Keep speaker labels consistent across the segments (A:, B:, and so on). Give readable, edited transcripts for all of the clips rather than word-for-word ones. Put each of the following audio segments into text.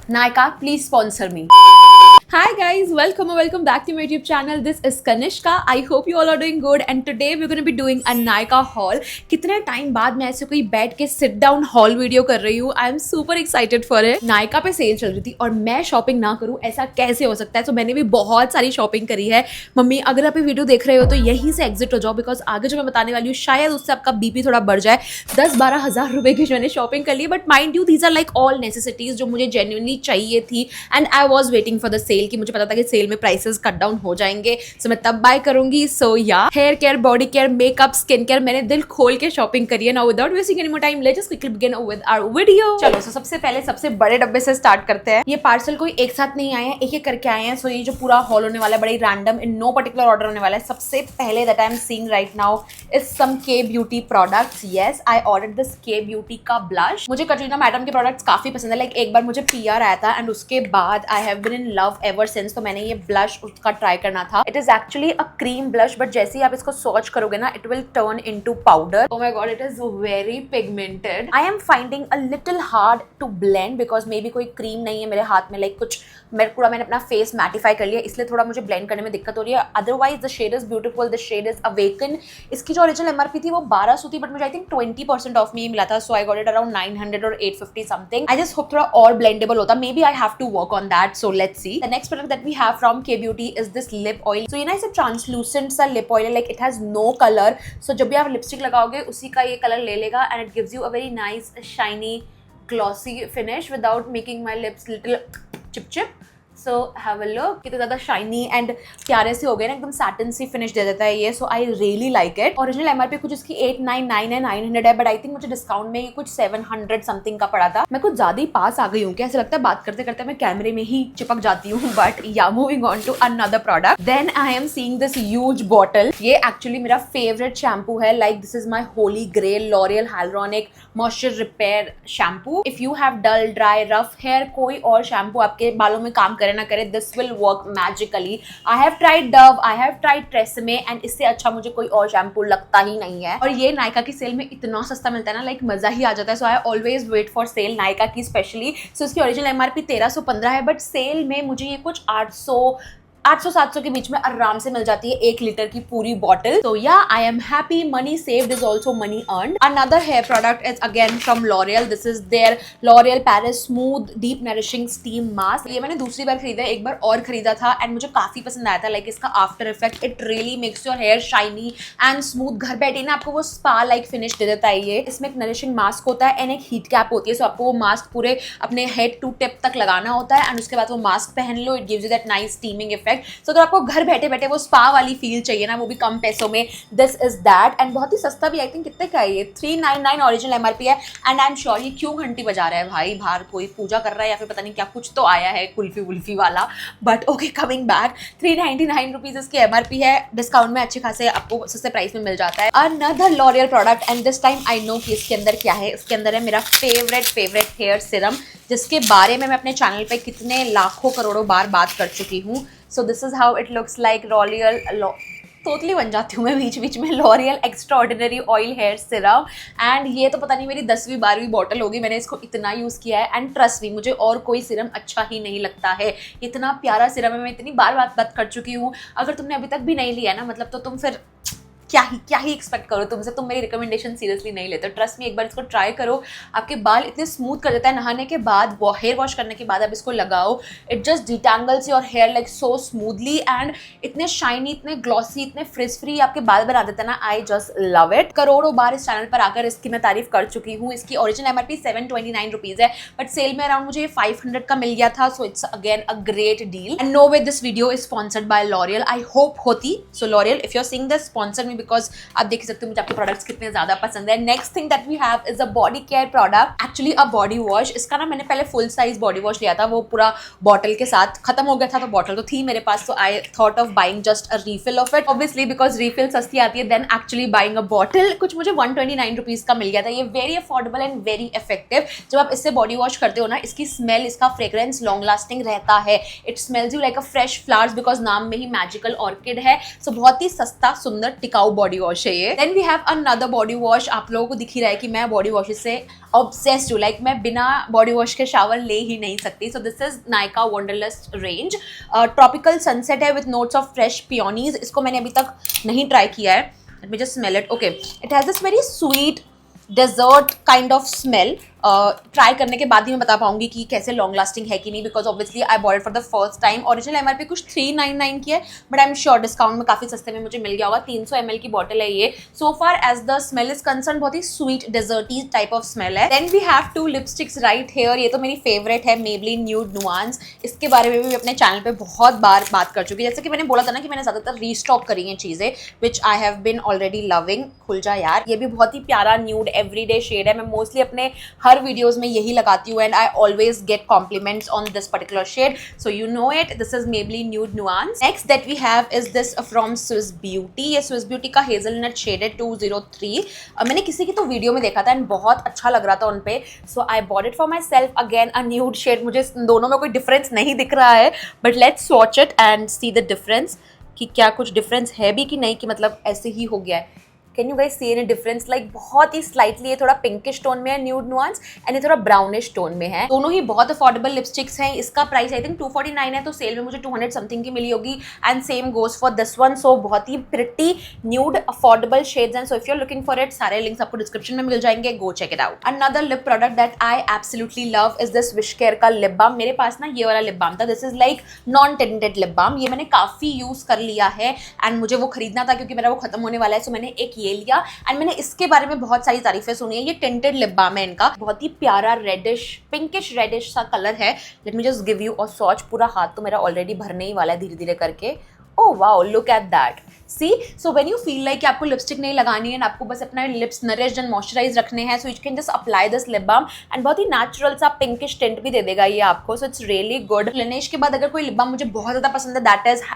A: Nykaa, please sponsor me. Hi guys, welcome back to my YouTube channel. This is Kanishka. I hope you all are doing good and today we're going to be doing a Nykaa haul. कितने time बाद मैं ऐसे कोई बैठ के sit down hall video कर रही हूँ. I am super excited for it. Nykaa पे सेल चल रही थी और मैं शॉपिंग ना करूँ ऐसा कैसे हो सकता है. तो मैंने भी बहुत सारी शॉपिंग करी है. मम्मी अगर आप ये वीडियो देख रहे हो तो यहीं से एग्जिट हो जाओ बिकॉज आगे जो मैं बताने वाली हूँ शायद उससे आपका बीपी थोड़ा बढ़ जाए. 10-12 हज़ार रुपए की मैंने शॉपिंग कर ली but mind you these are like all necessities जो मुझे जेन्युइनली चाहिए थी and I was waiting for the sale कि मुझे पता था कि सेल में प्राइसेस कट डाउन हो जाएंगे सो मैं तब बाय करूंगी. So yeah hair care, body care, makeup, skin care, मैंने दिल खोल के शॉपिंग करी है. Now without wasting any more time let's just quickly begin with our video. चलो सो सबसे पहले सबसे बड़े डब्बे से स्टार्ट करते हैं. ये पार्सल कोई एक साथ नहीं आए हैं, एक एक करके आए हैं. सो ये जो पूरा हॉल होने वाला है बड़ी random in no particular order होने वाला है. सबसे पहले that I am seeing right now is some K beauty products. Yes I ordered this K beauty का ब्लश. मुझे कटरीना मैडम के प्रोडक्ट्स काफी पसंद है. लाइक एक बार मुझे पीआर आया था एंड उसके बाद I have been in love ever since. तो मैंने ये ब्लश उसका ट्राई करना था. It is actually a cream blush but जैसे ही आप इसको सर्च करोगे ना it will turn into powder. Oh my god it is very pigmented. I am finding a little hard to blend because maybe कोई cream नहीं है मेरे हाथ में. लाइक कुछ मैंने अपना फेस मैटिफाई कर लिया इसलिए थोड़ा मुझे ब्लेंड करने में दिक्कत हो रही है. Otherwise the shade is beautiful. The shade is awaken. इसकी जो ओरिजिनल एमआरपी थी वो 1200 थी बट मुझे आई थिंक 20% ऑफ में ही मिला था. सो आई गॉट इट अराउंड 900 और 850 समथिंग. आई जस्ट होप थोड़ा और ब्लेंडेबल होता. Maybe I have to work on that. So let's see. The next product that we have from K beauty is this lip oil. So ये ना इसे translucent सा lip oil है. Like it has no colour. So जब भी आप lipstick लगाओगे उसी का ये कलर ले लेगा and it gives you a very nice shiny glossy finish without making my lips little chip. So have a look. कितने ज़्यादा शाइनी एंड प्यारे से हो गए ना, एकदम सैटिन सी फिनिश दे देता है ये. So I really like it. Original MRP कुछ इसकी 899 है, 900 है बट आई थिंक मुझे डिस्काउंट में कुछ 700 समथिंग का पड़ा था. मैं कुछ ज़्यादा ही पास आ गई हूँ क्या. ऐसा लगता है बात करते करते मैं कैमरे में ही चिपक जाती हूँ. But yeah moving on to another product. Then I am seeing this huge bottle. ये एक्चुअली मेरा फेवरेट शैम्पू है. Like this is my holy grail L'Oreal hyaluronic moisture repair shampoo. If you have dull dry rough hair, कोई और shampoo आपके बालों में काम करे ना करे, this will work magically. I have tried Dove, I have tried Tresemme and इससे अच्छा मुझे कोई और शैम्पू लगता ही नहीं है. और ये नायका की सेल में इतना सस्ता मिलता है ना, लाइक मजा ही आ जाता है. So I always wait for sale Nykaa की स्पेशली. सो इसकी ओरिजिनल एमआरपी 1315 है बट सेल में मुझे ये कुछ 800-700 के बीच में आराम से मिल जाती है 1 लीटर की पूरी बॉटल. तो yeah I am happy. Money saved is also money earned. Another hair product is again from L'Oreal. This is their L'Oreal Paris smooth deep nourishing steam mask. ये मैंने दूसरी बार खरीदा है, एक बार और खरीदा था एंड मुझे काफी पसंद आया था. लाइक इसका after effect it really makes your hair shiny and smooth. घर बैठे ना आपको वो स्पा लाइक फिनिश दे देता है ये. इसमें एक नरिशिंग मास्क होता है एंड एक हीट कैप होती है. सो आपको वो मास्क पूरे अपने हेड टू टिप तक लगाना होता है एंड उसके बाद वो मास्क पहन लो. It gives you that nice steaming effect. So अगर आपको घर बैठे बैठे वो स्पा वाली फील चाहिए ना, वो भी कम पैसों में, दिस इज दैट. एंड बहुत ही सस्ता भी. आई थिंक कितने का है ये, 399 ओरिजिनल एमआरपी है. एंड आई एम श्योर ये क्यों घंटी बजा रहा है भाई बाहर, कोई पूजा कर रहा है या फिर पता नहीं क्या कुछ तो आया है कुल्फी वुल्फी वाला. But okay coming back, 399 rupees इसकी एमआरपी है. डिस्काउंट में अच्छे खासे आपको सस्ते प्राइस में मिल जाता है. Another L'Oréal product and this time I know कि इसके अंदर क्या है. इसके अंदर है मेरा फेवरेट हेयर सिरम जिसके बारे में मैं अपने चैनल पे कितने लाखों करोड़ों बार बात कर चुकी हूँ. So this is how it looks like. L'Oreal तोतली बन जाती हूँ मैं बीच बीच में. L'Oreal extra ordinary oil hair serum. And ये तो पता नहीं मेरी 10वीं-12वीं बॉटल होगी, मैंने इसको इतना यूज़ किया है. एंड ट्रस्ट मी मुझे और कोई सिरम अच्छा ही नहीं लगता है. इतना प्यारा सिरम है. मैं इतनी बार बात कर चुकी हूँ. अगर तुमने अभी तक भी नहीं लिया ना मतलब तो तुम फिर क्या ही एक्सपेक्ट करो तुमसे. तुम मेरी रिकमेंडेशन सीरियसली नहीं लेते. ट्रस्ट मी एक बार इसको ट्राई करो. आपके बाल इतने स्मूथ कर देता है. नहाने के बाद हेयर वॉश करने के बाद आप इसको लगाओ. It just detangles your hair like so smoothly and इतने शाइनी, इतने ग्लॉसी, इतने फ्रिज फ्री आपके बाल बना देता है ना. I just love it. करोड़ों बार इस चैनल पर आकर इसकी मैं तारीफ कर चुकी हूँ. इसकी ओरिजिनल एमआरपी 729 रुपीज है बट सेल में अराउंड मुझे 500 का मिल गया था. So it's again a great deal. And no way this video is sponsored by L'Oreal. I hope होती. So L'Oreal if you are seeing this sponsor me because आप देख सकते हो मुझे आपके प्रोडक्ट्स कितने ज्यादा पसंद है. Next thing that we have is a body care product. Actually a body wash. इसका ना मैंने पहले फुल साइज बॉडी वॉश लिया था, वो पूरा बॉटल के साथ खत्म हो गया था. तो बॉटल तो थी मेरे पास. तो I thought of buying just a refill of it. Obviously because refill सस्ती आती है than actually buying a bottle. कुछ मुझे 129 रुपीज का मिल गया था. ये very affordable and very effective. जब आप इससे बॉडी वॉश करते हो ना इसकी स्मेल, इसका फ्रेग्रेंस लॉन्ग लास्टिंग रहता है. It smells you like a fresh flowers because नाम में ही मैजिकल ऑर्किड है. सो बहुत ही सस्ता, सुंदर, टिकाऊ वाओ बॉडी वॉश है ये। Then we have another body wash. आप लोगों को दिख ही रहा है कि मैं बॉडी वॉश से ऑब्सेस्ड हूँ, लाइक मैं बिना बॉडी वॉश के शावर ले ही नहीं सकती। So this is Nykaa wanderlust range, tropical sunset है with notes of fresh peonies. इसको मैंने अभी तक नहीं ट्राई किया है, let me just smell it. Okay, it has this very sweet dessert kind of smell. Try करने के बाद ही मैं बता पाऊंगी कि कैसे लॉन्ग लास्टिंग है कि नहीं, because obviously I bought it for the first time. Original MRP कुछ 399 की है, but I am sure discount में काफी सस्ते में मुझे मिल गया होगा। 300 ml की बॉटल है ये। So far as the smell is concern बहुत ही sweet desserty type of smell है। Then we have two lipsticks right here. ये तो मेरी फेवरेट है, मेबलिन न्यूड नुआंस। इसके बारे में भी अपने चैनल पे बहुत बार बात कर चुकी है। जैसे कि मैंने बोला था ना कि मैंने ज्यादातर रीस्टॉक करी हैं चीजें which I have been already loving. खुल जा यार, ये भी बहुत ही प्यारा न्यूड एवरीडे शेड है। मैं मोस्टली अपने हर वीडियोज में यही लगाती हूँ, and I always get compliments on this particular shade, so you know it. This is Maybelline nude nuance. Next that we have is this from Swiss Beauty. ये Swiss Beauty का hazelnut shade है 203। मैंने किसी की तो video में देखा था एंड बहुत अच्छा लग रहा था उन पे, so I bought it for myself. Again a nude shade. मुझे दोनों में कोई डिफरेंस नहीं दिख रहा है, but let's watch it and see the difference कि क्या कुछ डिफरेंस है भी कि नहीं, कि मतलब ऐसे ही हो गया है। Can you guys see any difference? Like बहुत ही स्लाइटली ये थोड़ा पिंकिश टोन में है न्यूड नुआंस, एंड ये थोड़ा ब्राउनिश टोन में है। दोनों ही बहुत अफोर्डेबल लिपस्टिक्स हैं। इसका प्राइस आई थिंक 249 है, तो सेल में मुझे 200 समथिंग की मिली होगी, and same goes for this one. So बहुत ही प्रिटी न्यूड अफोर्डेबल शेड्स हैं। So if you are looking for it, सारे लिंक्स आपको डिस्क्रिप्शन में मिल जाएंगे, go check it out. Another lip product that I absolutely love is this wish care का lip balm. मेरे पास ना ये वाला लिप बाम था, this is like non tinted lip balm. ये मैंने काफी यूज कर लिया है एंड मुझे वो खरीदना था क्योंकि मेरा वो खत्म होने वाला है, सो मैंने एक ये लिया। एंड मैंने इसके बारे में बहुत सारी तारीफें सुनी है। ये टिंटेड लिप बाम है इनका, बहुत ही प्यारा रेडिश पिंकिश रेडिश सा कलर है। Let me just give you a swatch. पूरा हाथ तो मेरा ऑलरेडी भरने ही वाला है धीरे धीरे करके। Oh wow, look at that. See, so when you feel like आपको लिपस्टिक नहीं लगानी है, आपको बस अपना लिप्स नरिश्ड एंड मॉइस्चराइज रखने हैं, so you can just apply this lip balm and बहुत ही नेचुरल सा पिंकिश टिंट भी दे देगा ये आपको। So it's really good. Laneige के बाद अगर कोई लिप बाम मुझे बहुत ज्यादा पसंद है,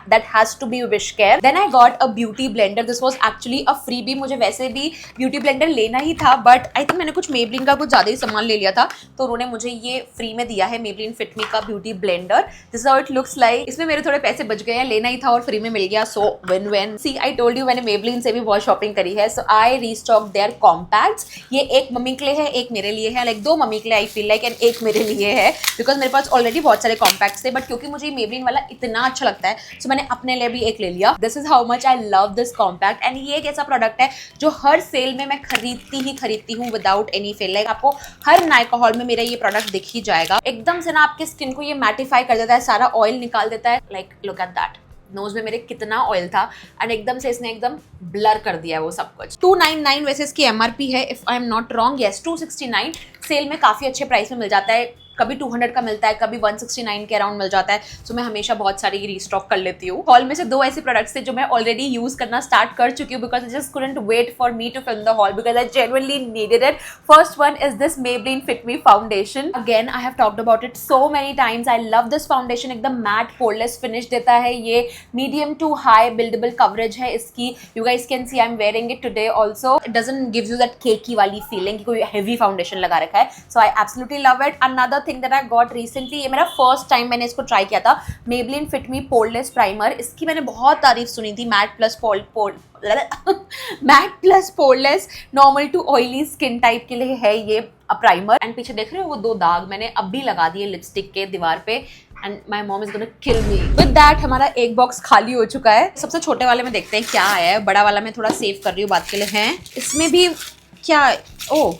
A: that has to be Wishcare. Then I got a beauty blender. This was actually a freebie. मुझे वैसे भी ब्यूटी ब्लेंडर लेना ही था, बट आई थिंक मैंने कुछ मेबलिन का कुछ ज्यादा ही सामान ले लिया था, तो उन्होंने मुझे ये फ्री में दिया है, मेबलिन फिट मी का beauty blender. This is how it looks like. इसमें मेरे थोड़े पैसे बच गए हैं, लेना ही था और फ्री में मिल गया, so win win. See, I told you मैंने मेबलिन से भी बहुत शॉपिंग करी है, so I restock their compacts. ये एक मम्मी के लिए है, एक मेरे लिए है, लाइक 2 मम्मी के लिए आई फील लाइक, एंड एक मेरे लिए है, बिकॉज मेरे पास ऑलरेडी बहुत सारे कॉम्पैक्ट्स थे, बट क्योंकि मुझे ये मेबलिन वाला इतना अच्छा लगता है, सो मैंने अपने लिए भी एक ले लिया। This is how much I love this compact. And ये एक ऐसा प्रोडक्ट है जो हर सेल में मैं खरीदती हूँ विदाउट एनी फेल। लाइक आपको हर नायका हॉल में मेरा ये प्रोडक्ट दिख ही जाएगा। एकदम से ना आपके स्किन को ये मैटिफाई कर देता है, सारा ऑयल निकाल देता है। Like look at that, nose में मेरे कितना ऑयल था एंड एकदम से इसने एकदम ब्लर कर दिया है वो सब कुछ। 299 वैसे इसकी एमआरपी है, if I am not wrong. Yes, 269 sale में काफी अच्छे प्राइस में मिल जाता है। कभी 200 का मिलता है, कभी 169 के अराउंड मिल जाता है, सो मैं हमेशा बहुत सारी रीस्टॉक कर लेती हूँ। हॉल में से 2 ऐसे प्रोडक्ट्स थे जो मैं ऑलरेडी यूज करना स्टार्ट कर चुकी हूँ, because I just couldn't wait for me to film the haul, because I genuinely needed it. First one is this Maybelline fit Me foundation. Again I have talked about it so many times. I love this foundation. एकदम matte poreless finish देता है ये। Medium to high buildable coverage है इसकी। You guys can see I am wearing it today also. It doesn't gives you that केकी वाली feeling कि कोई heavy foundation लगा रखा है, so I absolutely love it. Another thing that I got recently, ये मेरा फर्स्ट टाइम मैंने इसको ट्राई किया था, Maybelline fit me poreless primer. इसकी मैंने बहुत तारीफ सुनी थी। Matte plus poreless normal to oily skin type के लिए है ये प्राइमर। एंड पीछे देख रहे हो वो 2 दाग मैंने अभी लगा दिए लिपस्टिक के दीवार पे, and my mom is gonna kill me. With that हमारा एक बॉक्स खाली हो चुका है। सबसे छोटे वाले में देखते हैं क्या आया है, बड़ा वाला मैं थोड़ा सेव कर रही हूँ बात के लिए। हैं इसमें भी क्या? ओ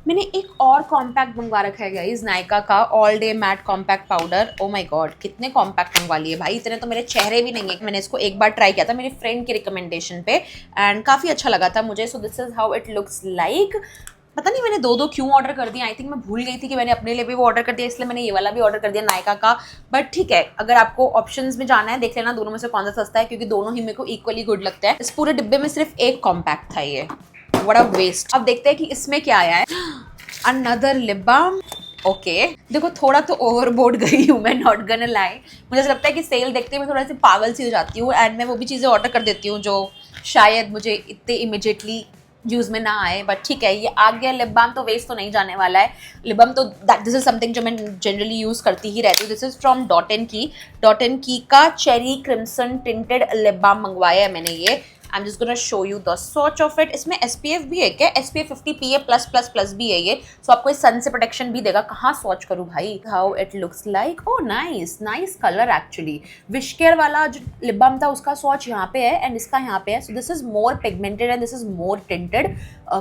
A: मैंने एक और कॉम्पैक्ट मंगवा रखा है गाइस, नायका का all day matte compact powder. Oh my god, कितने कॉम्पैक्ट मंगवा लिए भाई, इतने तो मेरे चेहरे भी नहीं है। मैंने इसको एक बार ट्राई किया था मेरी फ्रेंड की रिकमेंडेशन पे, एंड काफ़ी अच्छा लगा था मुझे। सो this is how it looks like. पता नहीं मैंने 2 क्यों ऑर्डर कर दिया। आई थिंक मैं भूल गई थी कि मैंने अपने लिए भी वो ऑर्डर कर दिया, इसलिए मैंने ये वाला भी ऑर्डर कर दिया नायका का। बट ठीक है, अगर आपको ऑप्शंस में जाना है, देख लेना दोनों में से कौन सा सस्ता है, क्योंकि दोनों ही मेरे को इक्वली गुड लगता है। इस पूरे डिब्बे में सिर्फ एक कॉम्पैक्ट था ये, व्हाट अ वेस्ट। अब देखते हैं कि इसमें क्या आया है। Another lip balm. ओके, देखो थोड़ा तो ओवरबोर्ड गई हूँ मैं, नॉट गonna लाई। मुझे लगता है कि सेल देखते हुए थोड़ा सी पागल सी हो जाती हूँ, एंड मैं वो भी चीज़ें ऑर्डर कर देती हूँ जो शायद मुझे इतने इमिजिएटली यूज में ना आए। बट ठीक है, ये आ गया। लिप बाम तो वेस्ट तो नहीं जाने वाला है। लिप बाम तो दिस इज समथिंग जो मैं जनरली यूज करती ही रहती हूँ। This is from dot and key का cherry crimson tinted lip balm मंगवाया है मैंने ये, I am just gonna show you the swatch of it. इसमें SPF भी है क्या? SPF 50 PA+++ भी है ये, सो आपको इस सन से प्रोटेक्शन भी देगा। कहाँ स्वॉच करूँ भाई? How it looks like. Oh nice nice colour actually. Wishcare वाला जो लिप बाम था उसका स्वॉच यहाँ पे है एंड इसका यहाँ पे है। सो this is more pigmented and this is more tinted.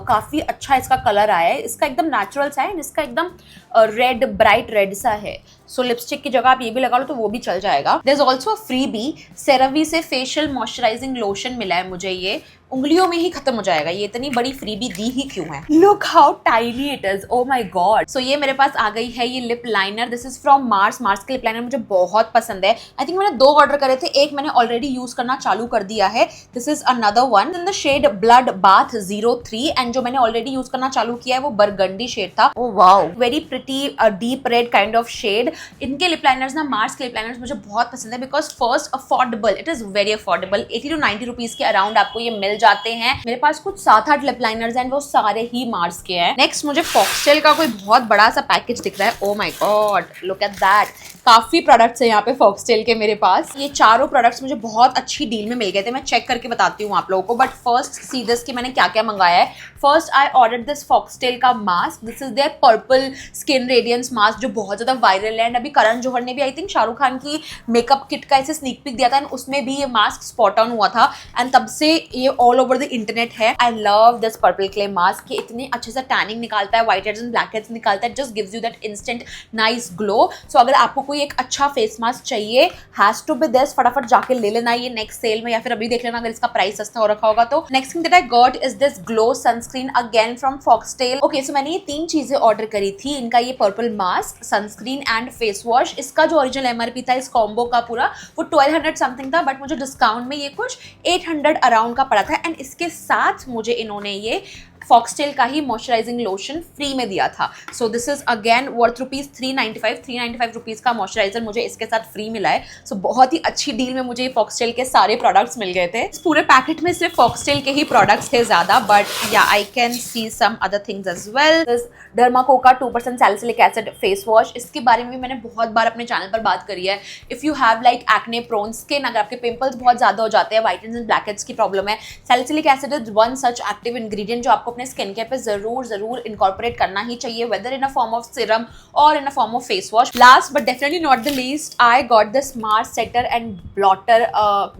A: काफी अच्छा इसका कलर आया है। इसका एकदम नेचुरल सा है, इसका एकदम रेड ब्राइट रेड सा है। सो लिपस्टिक की जगह आप ये भी लगा लो तो वो भी चल जाएगा। There is also a freebie, CeraVe से फेशियल मॉइस्चराइजिंग लोशन मिला है मुझे। ये उंगलियों में ही खत्म हो जाएगा। ये इतनी बड़ी फ्रीबी दी ही क्यों है? Look how tiny it is, oh my god. So ये मेरे पास आ गई है ये lip liner. This is from Mars. Mars के लिप लाइनर मुझे बहुत पसंद है। आई थिंक मैंने 2 ऑर्डर करे थे, एक मैंने ऑलरेडी यूज करना चालू कर दिया है। This is another one in the shade blood bath 03 and जो मैंने ऑलरेडी यूज करना चालू किया है वो बरगंडी शेड था। Oh wow, very pretty deep red kind of shade. इनके लिप लाइनर्स ना, मार्स के लिप लाइनर्स मुझे बहुत पसंद है because first affordable, it is very affordable. 80 to 90 rupees के अराउंड आपको ये मिल जाते हैं। मेरे पास कुछ 7-8 लिप लाइनर्स हैं, वो सारे ही मार्स के हैं। नेक्स्ट मुझे फॉक्सटेल का कोई बहुत बड़ा सा पैकेज दिख रहा है। ओ my God, look at that. काफी प्रोडक्ट्स हैं यहाँ पे फॉक्सटेल के मेरे पास। ये चारों प्रोडक्ट्स मुझे बहुत अच्छी डील में मिल गए थे। मैं चेक करके बताती हूँ आप लोगों को, बट फर्स्ट सी दिस कि मैंने क्या क्या मंगाया है। First I order this Foxtale का mask. This is their purple skin radiance mask जो बहुत ज्यादा वायरल है एंड अभी करण जौहर ने भी आई थिंक शाहरुख खान की मेकअप किट का ऐसे स्नीक पिक दिया था एंड उसमें भी ये मास्क स्पॉट ऑन हुआ था एंड तब से ये ऑल ओवर द इंटरनेट है। I love this purple clay mask. ये इतने अच्छे से टैनिंग निकालता है, white heads and black heads निकालता है, just gives you that instant nice glow. So अगर आपको कोई एक अच्छा फेस मास्क चाहिए, हैज टू बी दिस, फटाफट जाके ले लेना ये नेक्स्ट सेल में या फिर अभी देख लेना अगर इसका प्राइस सस्ता हो रखा होगा तो। Next thing that I got is this glow sunscreen again from Foxtale. Okay, so मैंने ये 3 चीजें ऑर्डर करी थी। इनका ये purple mask, sunscreen and face wash. इसका जो ओरिजिनल MRP था इस कॉम्बो का पूरा वो 1200 समथिंग था, बट मुझे डिस्काउंट में ये कुछ 800 अराउंड का पड़ा था एंड इसके साथ मुझे इन्होंने ये फॉक्सटेल का ही मॉइस्चराइजिंग लोशन फ्री में दिया था। सो this is again worth rupees 395 rupees का मॉइस्चराइजर मुझे इसके साथ फ्री मिला है। सो बहुत ही अच्छी डील में मुझे फॉक्सटेल के सारे प्रोडक्ट्स मिल गए थे। इस पूरे पैकेट में सिर्फ फॉक्सटेल के ही प्रोडक्ट्स थे ज्यादा, but yeah I can see some other things as well. This डर्माकोका 2% सैलिसिलिक एसिड फेस वॉश। इसके बारे में भी मैंने बहुत बार अपने चैनल पर बात करी है। If you have like acne prone skin, अगर आपके पिंपल्स बहुत ज्यादा हो जाते हैं, white heads and black heads की प्रॉब्लम है, salicylic acid is one such active ingredient जो आपको अपने स्किन केयर पे जरूर इनकॉर्पोरेट करना ही चाहिए, whether in a form of serum और in a form of face wash. Last but definitely not the least, I got the smart setter and blotter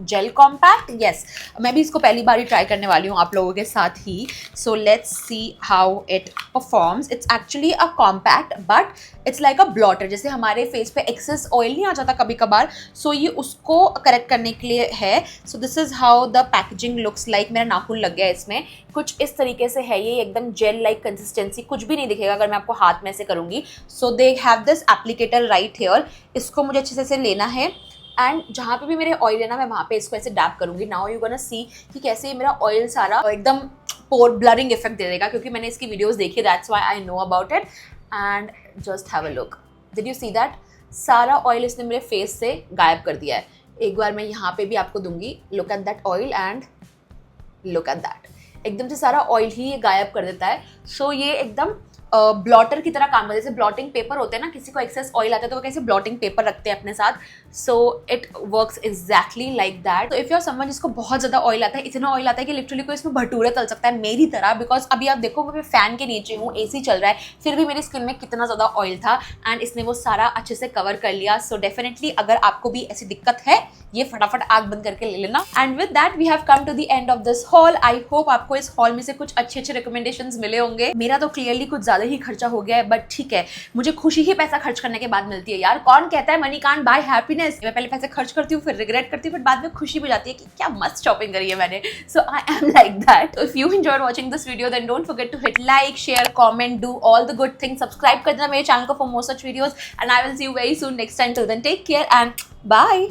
A: gel compact. Yes, मैं भी इसको पहली बार ही ट्राई करने वाली हूँ आप लोगों के साथ ही। So let's see how it performs. It's actually a compact but it's like a blotter. जैसे हमारे फेस पे एक्सेस ऑयल नहीं आ जाता कभी कभार, सो ये उसको करेक्ट करने के लिए है। सो this is how the packaging looks like. मेरा नाखून लग गया इसमें, कुछ इस तरीके से है ये, एकदम जेल लाइक कंसिस्टेंसी, कुछ भी नहीं दिखेगा अगर मैं आपको हाथ में से करूंगी। So they have this applicator right here. इसको मुझे अच्छे से लेना है एंड जहाँ पे भी मेरे ऑयल है ना मैं वहाँ पे इसको ऐसे डैप करूंगी। नाउ यू गोना सी कि कैसे ये मेरा ऑयल सारा एकदम पोर ब्लरिंग इफेक्ट दे देगा, क्योंकि मैंने इसकी वीडियोस देखी, that's why I know about it. And just have a look, did you see that? सारा ऑयल इसने मेरे फेस से गायब कर दिया है। एक बार मैं यहाँ पे भी आपको दूंगी, look at that oil and look at that, एकदम से सारा ऑयल ही ये गायब कर देता है। सो ये एकदम ब्लॉटर की तरह काम करता है। जैसे ब्लॉटिंग पेपर होते हैं ना, किसी को एक्सेस ऑयल आता है तो वो कैसे ब्लॉटिंग पेपर रखते हैं अपने साथ, so it works exactly like that. तो इफ यू आर समवन जिसको बहुत ज्यादा ऑयल आता है, इतना ऑयल आता है कि लिटरली कोई इसमें भटूरे तल सकता है मेरी तरह, बिकॉज अभी आप देखो मैं फैन के नीचे हूँ, AC चल रहा है, फिर भी मेरी स्किन में कितना ज्यादा ऑयल था एंड इसने वो सारा अच्छे से कवर कर लिया। सो डेफिनेटली अगर आपको भी ऐसी दिक्कत है, ये फटाफट आग बंद करके ले लेना। And with that we have come to the end of this haul. आई होप आपको इस हॉल में से कुछ अच्छे रिकमेंडेशंस मिले होंगे। मेरा तो क्लियरली कुछ ज्यादा ही खर्चा हो गया है, बट ठीक है, मुझे खुशी ही पैसा खर्च करने के बाद मिलती है यार। कौन कहता है मनी कांट बाय हैप्पीनेस? मैं पहले पैसे खर्च करती हूँ, फिर रिग्रेट करती हूँ, फिर बाद में खुशी भी जाती है कि क्या मस्त शॉपिंग करी है मैंने। So I am like that. If you enjoyed watching this video then don't forget to hit like, share, comment, do all the good things. Subscribe कर देना मेरे चैनल को for more such videos and I will see you very soon next time. Till then take care and bye.